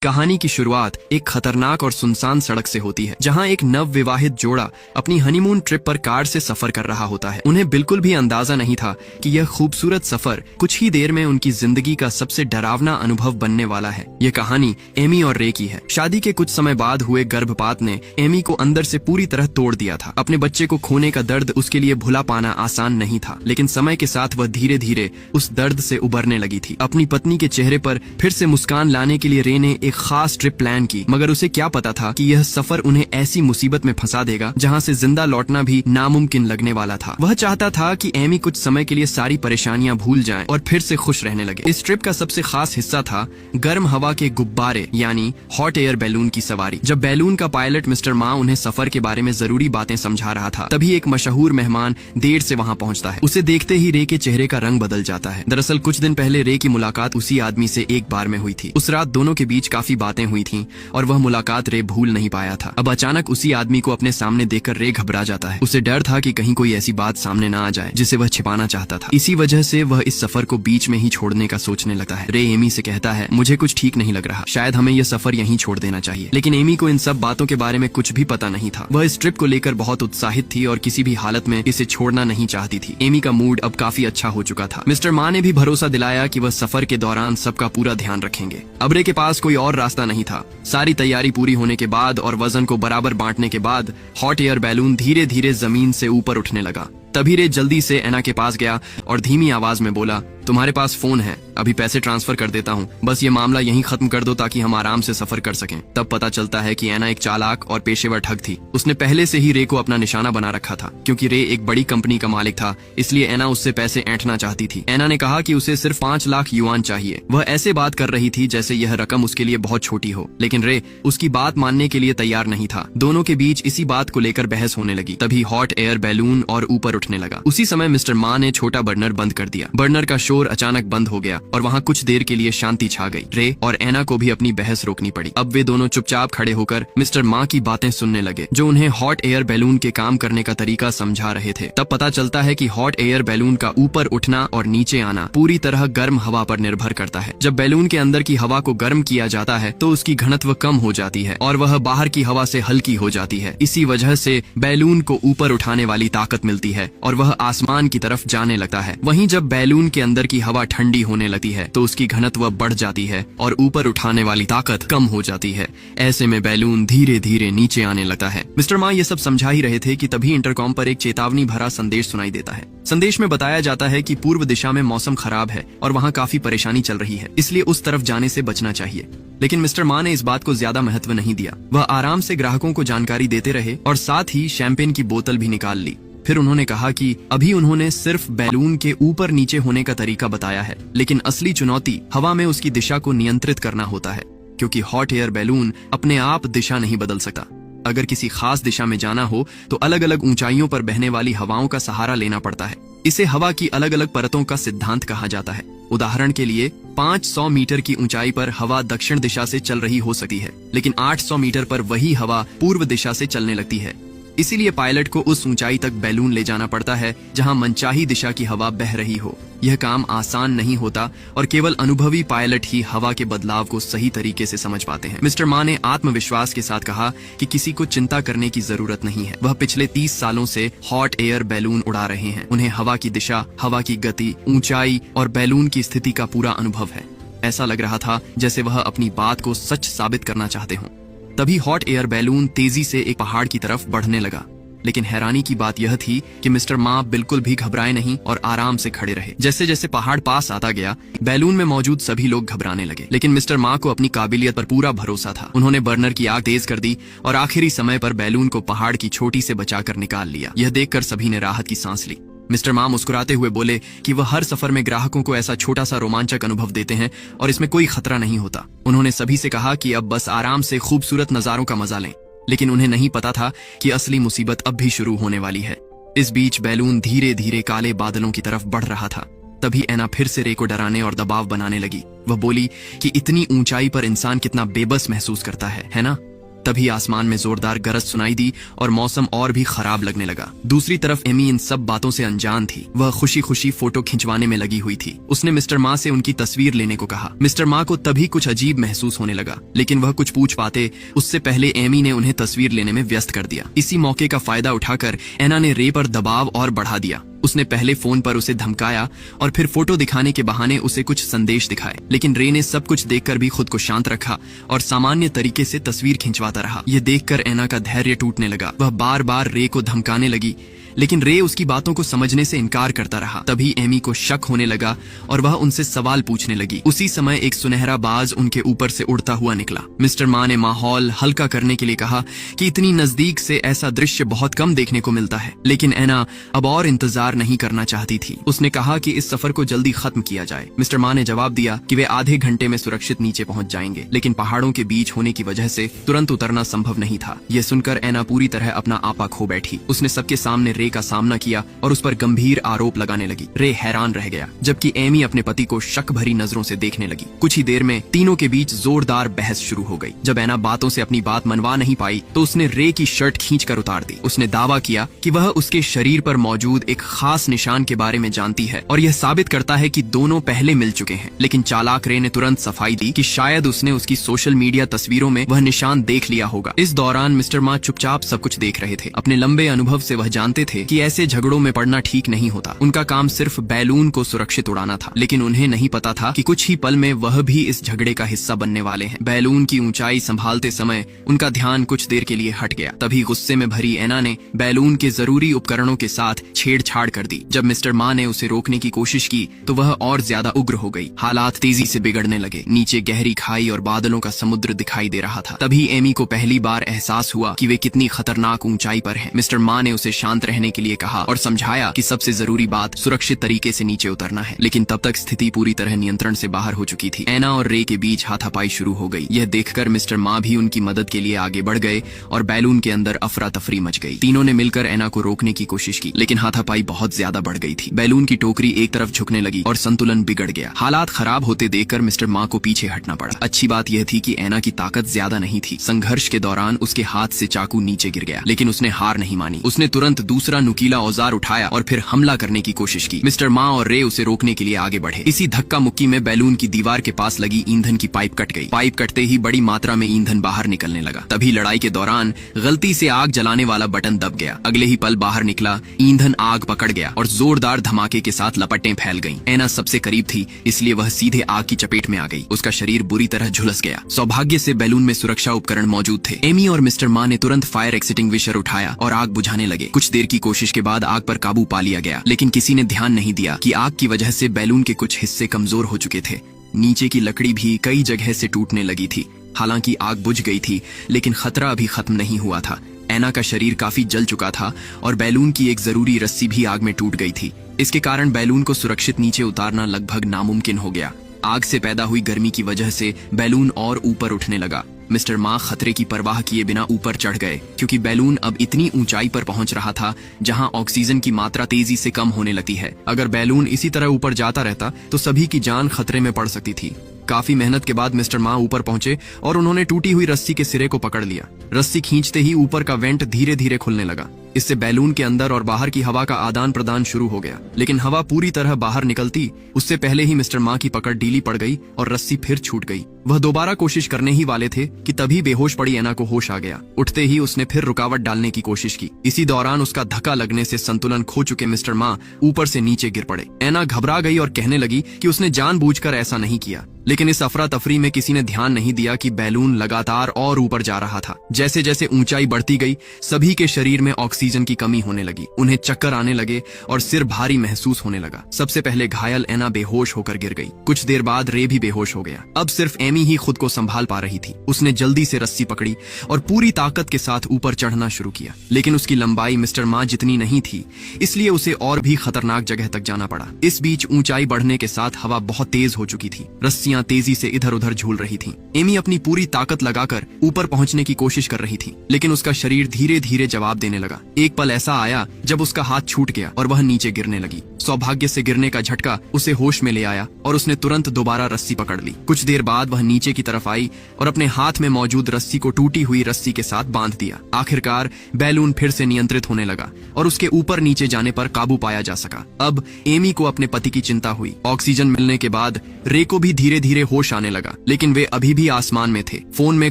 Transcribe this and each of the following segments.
कहानी की शुरुआत एक खतरनाक और सुनसान सड़क से होती है, जहां एक नव विवाहित जोड़ा अपनी हनीमून ट्रिप पर कार से सफर कर रहा होता है। उन्हें बिल्कुल भी अंदाजा नहीं था कि यह खूबसूरत सफर कुछ ही देर में उनकी जिंदगी का सबसे डरावना अनुभव बनने वाला है। यह कहानी एमी और रे की है। शादी के कुछ समय बाद हुए गर्भपात ने एमी को अंदर से पूरी तरह तोड़ दिया था। अपने बच्चे को खोने का दर्द उसके लिए भुला पाना आसान नहीं था, लेकिन समय के साथ वह धीरे धीरे उस दर्द से उबरने लगी थी। अपनी पत्नी के चेहरे पर फिर से मुस्कान लाने के लिए रे ने एक खास ट्रिप प्लान की, मगर उसे क्या पता था कि यह सफर उन्हें ऐसी मुसीबत में फंसा देगा जहां से जिंदा लौटना भी नामुमकिन लगने वाला था। वह चाहता था कि एमी कुछ समय के लिए सारी परेशानियां भूल जाए और फिर से खुश रहने लगे। इस ट्रिप का सबसे खास हिस्सा था गर्म हवा के गुब्बारे यानी हॉट एयर बैलून की सवारी। जब बैलून का पायलट मिस्टर मा उन्हें सफर के बारे में जरूरी बातें समझा रहा था, तभी एक मशहूर मेहमान देर से वहां पहुंचता है। उसे देखते ही रे के चेहरे का रंग बदल जाता है। दरअसल कुछ दिन पहले रे की मुलाकात उसी आदमी से एक बार में हुई थी। उस रात दोनों के बीच काफी बातें हुई थीं और वह मुलाकात रे भूल नहीं पाया था। अब अचानक उसी आदमी को अपने सामने देखकर रे घबरा जाता है। उसे डर था कि कहीं कोई ऐसी बात सामने ना आ जाए जिसे वह छिपाना चाहता था। इसी वजह से वह इस सफर को बीच में ही छोड़ने का सोचने लगता है। रे एमी से कहता है, मुझे कुछ ठीक नहीं लग रहा, शायद हमें यह सफर यहीं छोड़ देना चाहिए। लेकिन एमी को इन सब बातों के बारे में कुछ भी पता नहीं था। वह इस ट्रिप को लेकर बहुत उत्साहित थी और किसी भी हालत में इसे छोड़ना नहीं चाहती थी। एमी का मूड अब काफी अच्छा हो चुका था। मिस्टर मा ने भी भरोसा दिलाया कि वह सफर के दौरान सबका पूरा ध्यान रखेंगे। अब रे के पास कोई और रास्ता नहीं था। सारी तैयारी पूरी होने के बाद और वजन को बराबर बांटने के बाद हॉट एयर बैलून धीरे धीरे जमीन से ऊपर उठने लगा। तभी रे जल्दी से एना के पास गया और धीमी आवाज में बोला, तुम्हारे पास फोन है, अभी पैसे ट्रांसफर कर देता हूँ, बस ये मामला यहीं खत्म कर दो ताकि हम आराम से सफर कर सकें। तब पता चलता है कि एना एक चालाक और पेशेवर ठग थी। उसने पहले से ही रे को अपना निशाना बना रखा था। क्योंकि रे एक बड़ी कंपनी का मालिक था, इसलिए एना उससे पैसे ऐंठना चाहती थी। एना ने कहा कि उसे सिर्फ 5 लाख युआन चाहिए। वह ऐसे बात कर रही थी जैसे यह रकम उसके लिए बहुत छोटी हो, लेकिन रे उसकी बात मानने के लिए तैयार नहीं था। दोनों के बीच इसी बात को लेकर बहस होने लगी। तभी हॉट एयर बैलून और ऊपर उठने लगा। उसी समय मिस्टर मा ने छोटा बर्नर बंद कर दिया। बर्नर का शोर अचानक बंद हो गया और वहाँ कुछ देर के लिए शांति छा गई। रे और एना को भी अपनी बहस रोकनी पड़ी। अब वे दोनों चुपचाप खड़े होकर मिस्टर मा की बातें सुनने लगे, जो उन्हें हॉट एयर बैलून के काम करने का तरीका समझा रहे थे। तब पता चलता है कि हॉट एयर बैलून का ऊपर उठना और नीचे आना पूरी तरह गर्म हवा पर निर्भर करता है। जब बैलून के अंदर की हवा को गर्म किया जाता है तो उसकी घनत्व कम हो जाती है और वह बाहर की हवा से हल्की हो जाती है। इसी वजह से बैलून को ऊपर उठाने वाली ताकत मिलती है और वह आसमान की तरफ जाने लगता है। वहीं जब बैलून के अंदर की हवा ठंडी होने लगती है तो उसकी घनत्व बढ़ जाती है और ऊपर उठाने वाली ताकत कम हो जाती है। ऐसे में बैलून धीरे धीरे नीचे आने लगता है। मिस्टर मा ये सब समझा ही रहे थे कि तभी इंटरकॉम पर एक चेतावनी भरा संदेश सुनाई देता है। संदेश में बताया जाता है कि पूर्व दिशा में मौसम खराब है और वहाँ काफी परेशानी चल रही है, इसलिए उस तरफ जाने से बचना चाहिए। लेकिन मिस्टर मा ने इस बात को ज्यादा महत्व नहीं दिया। वह आराम से ग्राहकों को जानकारी देते रहे और साथ ही शैंपेन की बोतल भी निकाल ली। फिर उन्होंने कहा कि अभी उन्होंने सिर्फ बैलून के ऊपर नीचे होने का तरीका बताया है, लेकिन असली चुनौती हवा में उसकी दिशा को नियंत्रित करना होता है, क्योंकि हॉट एयर बैलून अपने आप दिशा नहीं बदल सकता। अगर किसी खास दिशा में जाना हो तो अलग अलग ऊंचाइयों पर बहने वाली हवाओं का सहारा लेना पड़ता है। इसे हवा की अलग अलग परतों का सिद्धांत कहा जाता है। उदाहरण के लिए 500 मीटर की ऊंचाई पर हवा दक्षिण दिशा से चल रही हो सकती है, लेकिन 800 मीटर पर वही हवा पूर्व दिशा से चलने लगती है। इसीलिए पायलट को उस ऊंचाई तक बैलून ले जाना पड़ता है जहां मनचाही दिशा की हवा बह रही हो। यह काम आसान नहीं होता और केवल अनुभवी पायलट ही हवा के बदलाव को सही तरीके से समझ पाते हैं। मिस्टर मा ने आत्मविश्वास के साथ कहा कि किसी को चिंता करने की जरूरत नहीं है। वह पिछले 30 सालों से हॉट एयर बैलून उड़ा रहे हैं। उन्हें हवा की दिशा, हवा की गति, ऊंचाई और बैलून की स्थिति का पूरा अनुभव है। ऐसा लग रहा था जैसे वह अपनी बात को सच साबित करना चाहते हों। तभी हॉट एयर बैलून तेजी से एक पहाड़ की तरफ बढ़ने लगा। लेकिन हैरानी की बात यह थी कि मिस्टर मा बिल्कुल भी घबराए नहीं और आराम से खड़े रहे। जैसे जैसे पहाड़ पास आता गया, बैलून में मौजूद सभी लोग घबराने लगे, लेकिन मिस्टर मा को अपनी काबिलियत पर पूरा भरोसा था। उन्होंने बर्नर की आग तेज कर दी और आखिरी समय पर बैलून को पहाड़ की छोटी से बचाकर निकाल लिया। यह देखकर सभी ने राहत की सांस ली। मिस्टर मा मुस्कुराते हुए बोले कि वह हर सफर में ग्राहकों को ऐसा छोटा सा रोमांचक अनुभव देते हैं और इसमें कोई खतरा नहीं होता। उन्होंने सभी से कहा कि अब बस आराम से खूबसूरत नजारों का मजा लें, लेकिन उन्हें नहीं पता था कि असली मुसीबत अब भी शुरू होने वाली है। इस बीच बैलून धीरे धीरे काले बादलों की तरफ बढ़ रहा था। तभी एना फिर से रे को डराने और दबाव बनाने लगी। वह बोली कि इतनी ऊंचाई पर इंसान कितना बेबस महसूस करता है ना? तभी आसमान में जोरदार गरज सुनाई दी और मौसम और भी खराब लगने लगा। दूसरी तरफ एमी इन सब बातों से अनजान थी। वह खुशी खुशी फोटो खिंचवाने में लगी हुई थी। उसने मिस्टर मा से उनकी तस्वीर लेने को कहा। मिस्टर मा को तभी कुछ अजीब महसूस होने लगा, लेकिन वह कुछ पूछ पाते उससे पहले एमी ने उन्हें तस्वीर लेने में व्यस्त कर दिया। इसी मौके का फायदा उठाकर एना ने रे पर दबाव और बढ़ा दिया। उसने पहले फोन पर उसे धमकाया और फिर फोटो दिखाने के बहाने उसे कुछ संदेश दिखाए, लेकिन रे ने सब कुछ देखकर भी खुद को शांत रखा और सामान्य तरीके से तस्वीर खिंचवाता रहा। यह देखकर एना का धैर्य टूटने लगा। वह बार बार रे को धमकाने लगी, लेकिन रे उसकी बातों को समझने से इनकार करता रहा। तभी एमी को शक होने लगा और वह उनसे सवाल पूछने लगी। उसी समय एक सुनहरा बाज उनके ऊपर से उड़ता हुआ निकला। मिस्टर मा ने माहौल हल्का करने के लिए कहा कि इतनी नजदीक से ऐसा दृश्य बहुत कम देखने को मिलता है, लेकिन एना अब और इंतजार नहीं करना चाहती थी। उसने कहा कि इस सफर को जल्दी खत्म किया जाए। मिस्टर मा ने जवाब दिया कि वे आधे घंटे में सुरक्षित नीचे पहुंच जाएंगे, लेकिन पहाड़ों के बीच होने की वजह से तुरंत उतरना संभव नहीं था। यह सुनकर एना पूरी तरह अपना आपा खो बैठी। उसने सबके सामने रे का सामना किया और उस पर गंभीर आरोप लगाने लगी। रे हैरान रह गया, जबकि एमी अपने पति को शक भरी नजरों से देखने लगी। कुछ ही देर में तीनों के बीच जोरदार बहस शुरू हो गई। जब एना बातों से अपनी बात मनवा नहीं पाई तो उसने रे की शर्ट खींचकर उतार दी। उसने दावा किया कि वह उसके शरीर पर मौजूद एक खास निशान के बारे में जानती है और यह साबित करता है कि दोनों पहले मिल चुके हैं। लेकिन चालाक रे ने तुरंत सफाई दी कि शायद उसने उसकी सोशल मीडिया तस्वीरों में वह निशान देख लिया होगा। इस दौरान मिस्टर मा चुपचाप सब कुछ देख रहे थे। अपने लंबे अनुभव से वह जानते थे कि ऐसे झगड़ों में पड़ना ठीक नहीं होता। उनका काम सिर्फ बैलून को सुरक्षित उड़ाना था, लेकिन उन्हें नहीं पता था कि कुछ ही पल में वह भी इस झगड़े का हिस्सा बनने वाले हैं। बैलून की ऊंचाई संभालते समय उनका ध्यान कुछ देर के लिए हट गया। तभी गुस्से में भरी एना ने बैलून के जरूरी उपकरणों के साथ छेड़छाड़ कर दी। जब मिस्टर मा ने उसे रोकने की कोशिश की तो वह और ज्यादा उग्र हो गई। हालात तेजी से बिगड़ने लगे। नीचे गहरी खाई और बादलों का समुद्र दिखाई दे रहा था। तभी एमी को पहली बार एहसास हुआ कि वे कितनी खतरनाक ऊंचाई पर हैं। मिस्टर मा ने उसे शांत रहने के लिए कहा और समझाया कि सबसे जरूरी बात सुरक्षित तरीके से नीचे उतरना है, लेकिन तब तक स्थिति पूरी तरह नियंत्रण से बाहर हो चुकी थी। एना और रे के बीच हाथापाई शुरू हो गई। यह देखकर मिस्टर मा भी उनकी मदद के लिए आगे बढ़ गए और बैलून के अंदर अफरा तफरी मच गई। तीनों ने मिलकर एना को रोकने की कोशिश की, लेकिन हाथापाई बहुत ज्यादा बढ़ गई थी। बैलून की टोकरी एक तरफ झुकने लगी और संतुलन बिगड़ गया। हालात खराब होते देखकर मिस्टर मा को पीछे हटना पड़ा। अच्छी बात यह थी कि एना की ताकत ज्यादा नहीं थी। संघर्ष के दौरान उसके हाथ से चाकू नीचे गिर गया, लेकिन उसने हार नहीं मानी। उसने तुरंत दूसरा नुकीला औजार उठाया और फिर हमला करने की कोशिश की। मिस्टर मा और रे उसे रोकने के लिए आगे बढ़े। इसी धक्का मुक्की में बैलून की दीवार के पास लगी ईंधन की पाइप कट गई। पाइप कटते ही बड़ी मात्रा में ईंधन बाहर निकलने लगा। तभी लड़ाई के दौरान गलती से आग जलाने वाला बटन दब गया। अगले ही पल बाहर निकला ईंधन आग पकड़ गया और जोरदार धमाके के साथ लपटें फैल गईं। एना सबसे करीब थी, इसलिए वह सीधे आग की चपेट में आ गई। उसका शरीर बुरी तरह झुलस गया। सौभाग्य से बैलून में सुरक्षा उपकरण मौजूद थे। एमी और मिस्टर मा ने तुरंत फायर एक्सटिंग्विशर उठाया और आग बुझाने लगे। कुछ देर की कोशिश के बाद आग पर काबू पा लिया गया, लेकिन किसी ने ध्यान नहीं दिया कि आग की वजह से बैलून के कुछ हिस्से कमजोर हो चुके थे। नीचे की लकड़ी भी कई जगह से टूटने लगी थी। हालांकि आग बुझ गई थी, लेकिन खतरा अभी खत्म नहीं हुआ था। एना का शरीर काफी जल चुका था और बैलून की एक जरूरी रस्सी भी आग में टूट गई थी। इसके कारण बैलून को सुरक्षित नीचे उतारना लगभग नामुमकिन हो गया। आग से पैदा हुई गर्मी की वजह से बैलून और ऊपर उठने लगा। मिस्टर मा खतरे की परवाह किए बिना ऊपर चढ़ गए, क्योंकि बैलून अब इतनी ऊंचाई पर पहुंच रहा था जहां ऑक्सीजन की मात्रा तेजी से कम होने लगती है। अगर बैलून इसी तरह ऊपर जाता रहता तो सभी की जान खतरे में पड़ सकती थी। काफी मेहनत के बाद मिस्टर मा ऊपर पहुंचे और उन्होंने टूटी हुई रस्सी के सिरे को पकड़ लिया। रस्सी खींचते ही ऊपर का वेंट धीरे धीरे खुलने लगा। इससे बैलून के अंदर और बाहर की हवा का आदान प्रदान शुरू हो गया, लेकिन हवा पूरी तरह बाहर निकलती उससे पहले ही मिस्टर मा की पकड़ ढीली पड़ गई और रस्सी फिर छूट गई। वह दोबारा कोशिश करने ही वाले थे कि तभी बेहोश पड़ी एना को होश आ गया। उठते ही उसने फिर रुकावट डालने की कोशिश की। इसी दौरान उसका धक्का लगने से संतुलन खो चुके मिस्टर मा ऊपर से नीचे गिर पड़े। एना घबरा गई और कहने लगी कि उसने जानबूझकर ऐसा नहीं किया, लेकिन इस अफरा तफरी में किसी ने ध्यान नहीं दिया कि बैलून लगातार और ऊपर जा रहा था। जैसे जैसे ऊंचाई बढ़ती गई, सभी के शरीर में ऑक्सीजन की कमी होने लगी। उन्हें चक्कर आने लगे और सिर भारी महसूस होने लगा। सबसे पहले घायल एना बेहोश होकर गिर गई। कुछ देर बाद रे भी बेहोश हो गया। अब सिर्फ एमी ही खुद को संभाल पा रही थी। उसने जल्दी से रस्सी पकड़ी और पूरी ताकत के साथ ऊपर चढ़ना शुरू किया, लेकिन उसकी लंबाई मिस्टर मा जितनी नहीं थी, इसलिए उसे और भी खतरनाक जगह तक जाना पड़ा। इस बीच ऊंचाई बढ़ने के साथ हवा बहुत तेज हो चुकी थी। रस्सियां तेजी से इधर उधर झूल रही थीं। एमी अपनी पूरी ताकत लगाकर ऊपर पहुंचने की कोशिश कर रही थी, लेकिन उसका शरीर धीरे धीरे जवाब देने लगा। एक पल ऐसा आया जब उसका हाथ छूट गया और वह नीचे गिरने लगी। सौभाग्य से गिरने का झटका उसे होश में ले आया और उसने तुरंत दोबारा रस्सी पकड़ ली। कुछ देर बाद वह नीचे की तरफ आई और अपने हाथ में मौजूद रस्सी को टूटी हुई रस्सी के साथ बांध दिया। आखिरकार बैलून फिर से नियंत्रित होने लगा और उसके ऊपर नीचे जाने पर काबू पाया जा सका। अब एमी को अपने पति की चिंता हुई। ऑक्सीजन मिलने के बाद रे को भी धीरे धीरे होश आने लगा, लेकिन वे अभी भी आसमान में थे। फोन में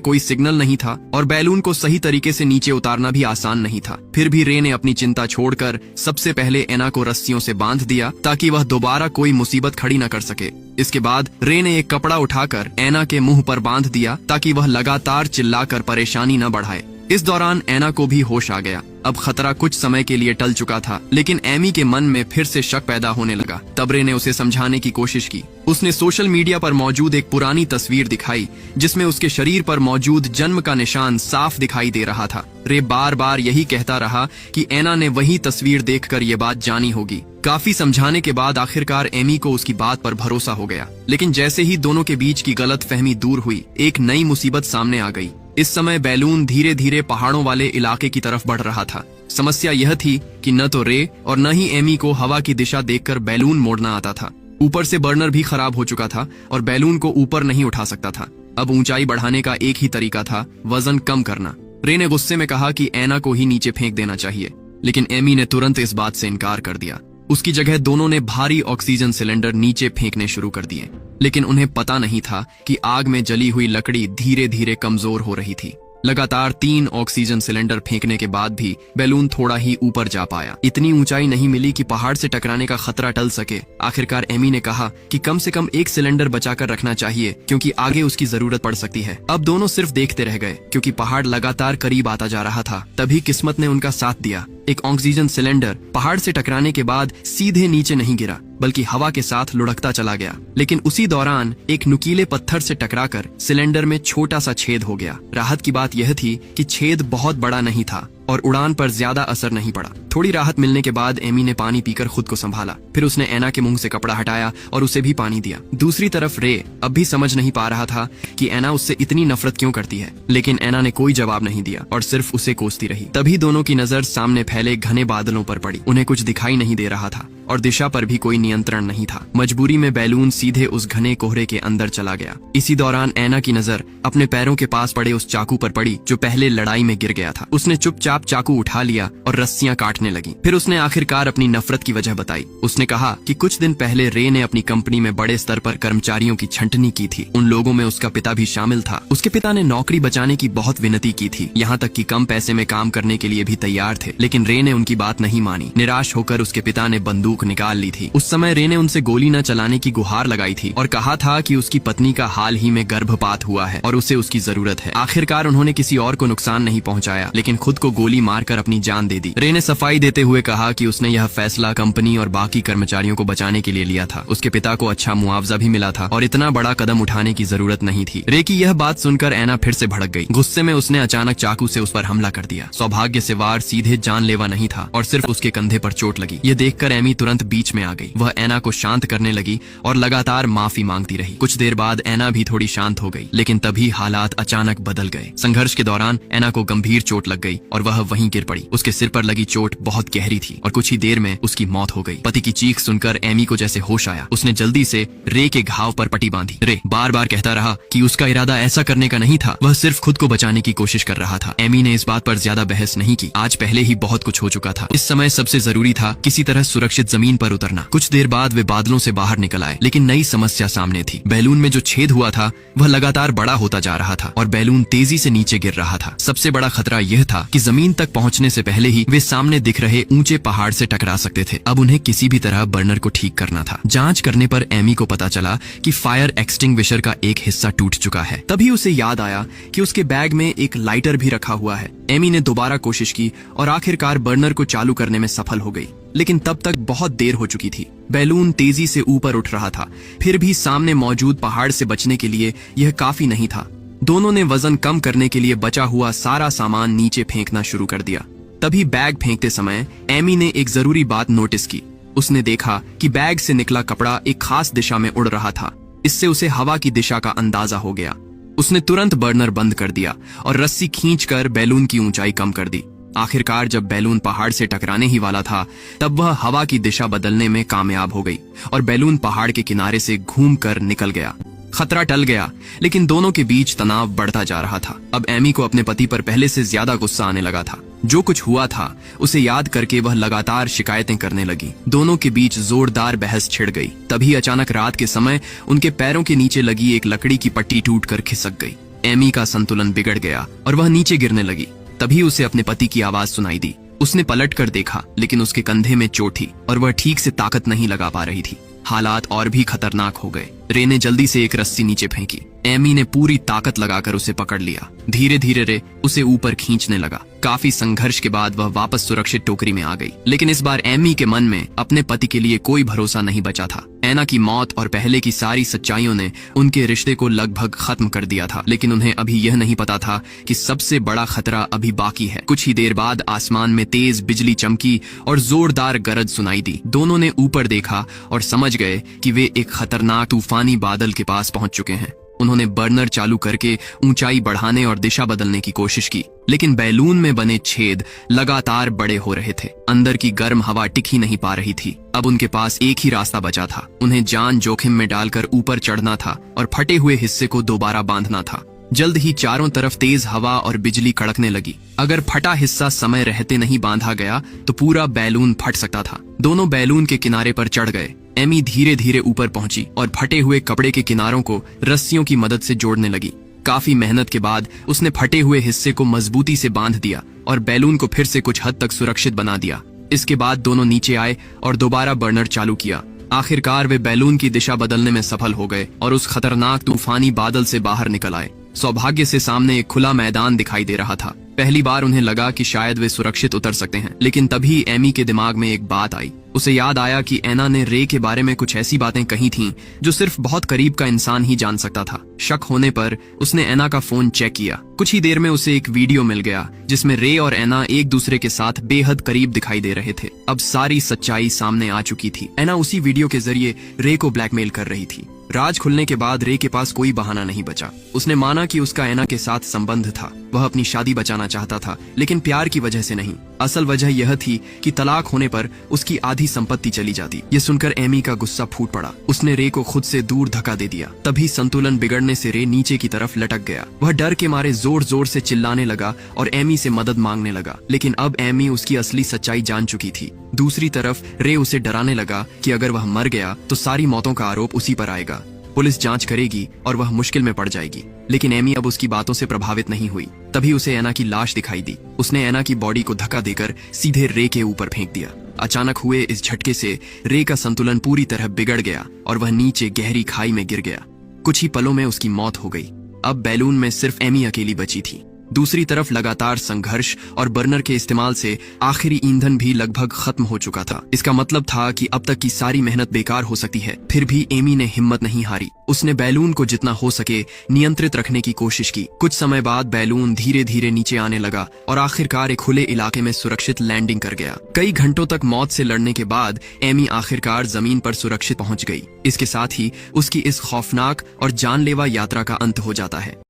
कोई सिग्नल नहीं था और बैलून को सही तरीके से नीचे उतारना भी आसान नहीं था। फिर भी रे ने अपनी चिंता छोड़कर सबसे पहले एना को रस्सियों से बांध दिया ताकि वह दोबारा कोई मुसीबत खड़ी न कर सके। इसके बाद रे ने एक कपड़ा उठाकर एना के मुंह पर बांध दिया ताकि वह लगातार चिल्लाकर परेशानी न बढ़ाए। इस दौरान एना को भी होश आ गया। अब खतरा कुछ समय के लिए टल चुका था, लेकिन एमी के मन में फिर से शक पैदा होने लगा। तब रे ने उसे समझाने की कोशिश की। उसने सोशल मीडिया पर मौजूद एक पुरानी तस्वीर दिखाई जिसमें उसके शरीर पर मौजूद जन्म का निशान साफ दिखाई दे रहा था। रे बार बार यही कहता रहा कि एना ने वही तस्वीर देखकर ये बात जानी होगी। काफी समझाने के बाद आखिरकार एमी को उसकी बात पर भरोसा हो गया, लेकिन जैसे ही दोनों के बीच की गलतफहमी दूर हुई, एक नई मुसीबत सामने आ गई। इस समय बैलून धीरे धीरे पहाड़ों वाले इलाके की तरफ बढ़ रहा था। समस्या यह थी कि न तो रे और न ही एमी को हवा की दिशा देखकर बैलून मोड़ना आता था। ऊपर से बर्नर भी खराब हो चुका था और बैलून को ऊपर नहीं उठा सकता था। अब ऊंचाई बढ़ाने का एक ही तरीका था, वजन कम करना। रे ने गुस्से में कहा कि एना को ही नीचे फेंक देना चाहिए, लेकिन एमी ने तुरंत इस बात से इनकार कर दिया। उसकी जगह दोनों ने भारी ऑक्सीजन सिलेंडर नीचे फेंकने शुरू कर दिए, लेकिन उन्हें पता नहीं था कि आग में जली हुई लकड़ी धीरे धीरे कमजोर हो रही थी। लगातार 3 ऑक्सीजन सिलेंडर फेंकने के बाद भी बैलून थोड़ा ही ऊपर जा पाया। इतनी ऊंचाई नहीं मिली कि पहाड़ से टकराने का खतरा टल सके। आखिरकार एमी ने कहा कि कम से कम एक सिलेंडर बचाकर रखना चाहिए, क्योंकि आगे उसकी जरूरत पड़ सकती है। अब दोनों सिर्फ देखते रह गए, क्योंकि पहाड़ लगातार करीब आता जा रहा था। तभी किस्मत ने उनका साथ दिया। एक ऑक्सीजन सिलेंडर पहाड़ से टकराने के बाद सीधे नीचे नहीं गिरा, बल्कि हवा के साथ लुढ़कता चला गया। लेकिन उसी दौरान एक नुकीले पत्थर से टकराकर सिलेंडर में छोटा सा छेद हो गया। राहत की बात यह थी कि छेद बहुत बड़ा नहीं था और उड़ान पर ज्यादा असर नहीं पड़ा। थोड़ी राहत मिलने के बाद एमी ने पानी पीकर खुद को संभाला। फिर उसने एना के मुंह से कपड़ा हटाया और उसे भी पानी दिया। दूसरी तरफ रे अब भी समझ नहीं पा रहा था कि एना उससे इतनी नफरत क्यों करती है, लेकिन एना ने कोई जवाब नहीं दिया और सिर्फ उसे कोसती रही। तभी दोनों की नजर सामने फैले घने बादलों पर पड़ी। उन्हें कुछ दिखाई नहीं दे रहा था और दिशा पर भी कोई नियंत्रण नहीं था। मजबूरी में बैलून सीधे उस घने कोहरे के अंदर चला गया। इसी दौरान एना की नजर अपने पैरों के पास पड़े उस चाकू पर पड़ी जो पहले लड़ाई में गिर गया था। उसने चुपचाप चाकू उठा लिया और रस्सियां काटने लगी। फिर उसने आखिरकार अपनी नफरत की वजह बताई। उसने कहा कि कुछ दिन पहले रे ने अपनी कंपनी में बड़े स्तर पर कर्मचारियों की छंटनी की थी। उन लोगों में उसका पिता भी शामिल था। उसके पिता ने नौकरी बचाने की बहुत विनती की थी, यहाँ तक कि कम पैसे में काम करने के लिए भी तैयार थे, लेकिन रे ने उनकी बात नहीं मानी। निराश होकर उसके पिता ने बंदूक निकाल ली थी। उस समय रे ने उनसे गोली न चलाने की गुहार लगाई थी और कहा था कि उसकी पत्नी का हाल ही में गर्भपात हुआ है और उसे उसकी जरूरत है। आखिरकार उन्होंने किसी और को नुकसान नहीं पहुंचाया, लेकिन खुद को गोली मारकर अपनी जान दे दी। रे ने सफाई देते हुए कहा कि उसने यह फैसला कंपनी और बाकी कर्मचारियों को बचाने के लिए लिया था। उसके पिता को अच्छा मुआवजा भी मिला था और इतना बड़ा कदम उठाने की जरूरत नहीं थी। रे की यह बात सुनकर एना फिर से भड़क गई। गुस्से में उसने अचानक चाकू से उस पर हमला कर दिया। सौभाग्य से वार सीधे जानलेवा नहीं था और सिर्फ उसके कंधे पर चोट लगी। ये देखकर एमी तुरंत बीच में आ गई। वह एना को शांत करने लगी और लगातार माफी मांगती रही। कुछ देर बाद एना भी थोड़ी शांत हो गई, लेकिन तभी हालात अचानक बदल गए। संघर्ष के दौरान एना को गंभीर चोट लग गई और वह वहीं गिर पड़ी। उसके सिर पर लगी चोट बहुत गहरी थी और कुछ ही देर में उसकी मौत हो गई। पति की चीख सुनकर एमी को जैसे होश आया। उसने जल्दी से रे के घाव पर पट्टी बांधी। रे बार बार कहता रहा कि उसका इरादा ऐसा करने का नहीं था, वह सिर्फ खुद को बचाने की कोशिश कर रहा था। एमी ने इस बात पर ज्यादा बहस नहीं की। आज पहले ही बहुत कुछ हो चुका था। इस समय सबसे जरूरी था किसी तरह सुरक्षित जमीन पर उतरना। कुछ देर बाद वे बादलों से बाहर निकल आए, लेकिन नई समस्या सामने थी। बैलून में जो छेद हुआ था वह लगातार बड़ा होता जा रहा था और बैलून तेजी से नीचे गिर रहा था। सबसे बड़ा खतरा यह था कि जमीन तक पहुंचने से पहले ही वे सामने दिख रहे ऊंचे पहाड़ से टकरा सकते थे। अब उन्हें किसी भी तरह बर्नर को ठीक करना था। जांच करने पर एमी को पता चला कि फायर एक्सटिंग्विशर का एक हिस्सा टूट चुका है। तभी उसे याद आया कि उसके बैग में एक लाइटर भी रखा हुआ है। एमी ने दोबारा कोशिश की और आखिरकार बर्नर को चालू करने में सफल हो गई, लेकिन तब तक बहुत देर हो चुकी थी। बैलून तेजी से ऊपर उठ रहा था। फिर भी सामने मौजूद पहाड़ से बचने के लिए यह काफी नहीं था। दोनों ने वजन कम करने के लिए बचा हुआ सारा सामान नीचे फेंकना शुरू कर दिया। तभी बैग फेंकते समय एमी ने एक जरूरी बात नोटिस की। उसने देखा कि बैग से निकला कपड़ा एक खास दिशा में उड़ रहा था। इससे उसे हवा की दिशा का अंदाजा हो गया। उसने तुरंत बर्नर बंद कर दिया और रस्सी खींचकर बैलून की ऊंचाई कम कर दी। आखिरकार जब बैलून पहाड़ से टकराने ही वाला था, तब वह हवा की दिशा बदलने में कामयाब हो गई और बैलून पहाड़ के किनारे से घूमकर निकल गया। खतरा टल गया, लेकिन दोनों के बीच तनाव बढ़ता जा रहा था। अब एमी को अपने पति पर पहले से ज्यादा गुस्सा आने लगा था। जो कुछ हुआ था उसे याद करके वह लगातार शिकायतें करने लगी। दोनों के बीच जोरदार बहस छिड़ गई। तभी अचानक रात के समय उनके पैरों के नीचे लगी एक लकड़ी की पट्टी टूटकर खिसक गई। एमी का संतुलन बिगड़ गया और वह नीचे गिरने लगी। तभी उसे अपने पति की आवाज सुनाई दी। उसने पलट कर देखा, लेकिन उसके कंधे में चोट थी और वह ठीक से ताकत नहीं लगा पा रही थी। हालात और भी खतरनाक हो गए। रे ने जल्दी से एक रस्सी नीचे फेंकी। एमी ने पूरी ताकत लगाकर उसे पकड़ लिया। धीरे धीरे रे उसे ऊपर खींचने लगा। काफी संघर्ष के बाद वह वापस सुरक्षित टोकरी में आ गई, लेकिन इस बार एमी के मन में अपने पति के लिए कोई भरोसा नहीं बचा था। ऐना की मौत और पहले की सारी सच्चाइयों ने उनके रिश्ते को लगभग खत्म कर दिया था, लेकिन उन्हें अभी यह नहीं पता था कि सबसे बड़ा खतरा अभी बाकी है। कुछ ही देर बाद आसमान में तेज बिजली चमकी और जोरदार गरज सुनाई दी। दोनों ने ऊपर देखा और समझ गए कि वे एक खतरनाक तूफानी बादल के पास पहुंच चुके हैं। उन्होंने बर्नर चालू करके ऊंचाई बढ़ाने और दिशा बदलने की कोशिश की, लेकिन बैलून में बने छेद लगातार बड़े हो रहे थे। अंदर की गर्म हवा टिक ही नहीं पा रही थी। अब उनके पास एक ही रास्ता बचा था। उन्हें जान जोखिम में डालकर ऊपर चढ़ना था और फटे हुए हिस्से को दोबारा बांधना था। जल्द ही चारों तरफ तेज हवा और बिजली कड़कने लगी। अगर फटा हिस्सा समय रहते नहीं बांधा गया तो पूरा बैलून फट सकता था। दोनों बैलून के किनारे पर चढ़ गए। एमी धीरे धीरे ऊपर पहुंची और फटे हुए कपड़े के किनारों को रस्सियों की मदद से जोड़ने लगी। काफी मेहनत के बाद उसने फटे हुए हिस्से को मजबूती से बांध दिया और बैलून को फिर से कुछ हद तक सुरक्षित बना दिया। इसके बाद दोनों नीचे आए और दोबारा बर्नर चालू किया। आखिरकार वे बैलून की दिशा बदलने में सफल हो गए और उस खतरनाक तूफानी बादल से बाहर निकल आए। सौभाग्य से सामने एक खुला मैदान दिखाई दे रहा था। पहली बार उन्हें लगा कि शायद वे सुरक्षित उतर सकते हैं, लेकिन तभी एमी के दिमाग में एक बात आई। उसे याद आया कि ऐना ने रे के बारे में कुछ ऐसी बातें कही थीं जो सिर्फ बहुत करीब का इंसान ही जान सकता था। शक होने पर उसने ऐना का फोन चेक किया। कुछ ही देर में उसे एक वीडियो मिल गया जिसमें रे और ऐना एक दूसरे के साथ बेहद करीब दिखाई दे रहे थे। अब सारी सच्चाई सामने आ चुकी थी। ऐना उसी वीडियो के जरिए रे को ब्लैकमेल कर रही थी। राज खुलने के बाद रे के पास कोई बहाना नहीं बचा। उसने माना कि उसका ऐना के साथ संबंध था। वह अपनी शादी बचाना चाहता था, लेकिन प्यार की वजह से नहीं। असल वजह यह थी कि तलाक होने पर उसकी आधी संपत्ति चली जाती। ये सुनकर एमी का गुस्सा फूट पड़ा। उसने रे को खुद से दूर धक्का दे दिया। तभी संतुलन बिगड़ने से रे नीचे की तरफ लटक गया। वह डर के मारे जोर जोर से चिल्लाने लगा और एमी से मदद मांगने लगा, लेकिन अब एमी उसकी असली सच्चाई जान चुकी थी। दूसरी तरफ रे उसे डराने लगा कि अगर वह मर गया तो सारी मौतों का आरोप उसी पर आएगा। पुलिस जांच करेगी और वह मुश्किल में पड़ जाएगी। लेकिन एमी अब उसकी बातों से प्रभावित नहीं हुई। तभी उसे ऐना की लाश दिखाई दी। उसने ऐना की बॉडी को धक्का देकर सीधे रे के ऊपर फेंक दिया। अचानक हुए इस झटके से रे का संतुलन पूरी तरह बिगड़ गया और वह नीचे गहरी खाई में गिर गया। कुछ ही पलों में उसकी मौत हो गई। अब बैलून में सिर्फ एमी अकेली बची थी। दूसरी तरफ लगातार संघर्ष और बर्नर के इस्तेमाल से आखिरी ईंधन भी लगभग खत्म हो चुका था। इसका मतलब था कि अब तक की सारी मेहनत बेकार हो सकती है। फिर भी एमी ने हिम्मत नहीं हारी। उसने बैलून को जितना हो सके नियंत्रित रखने की कोशिश की। कुछ समय बाद बैलून धीरे धीरे नीचे आने लगा और आखिरकार एक खुले इलाके में सुरक्षित लैंडिंग कर गया। कई घंटों तक मौत से लड़ने के बाद एमी आखिरकार जमीन पर सुरक्षित पहुंच गई। इसके साथ ही उसकी इस खौफनाक और जानलेवा यात्रा का अंत हो जाता है।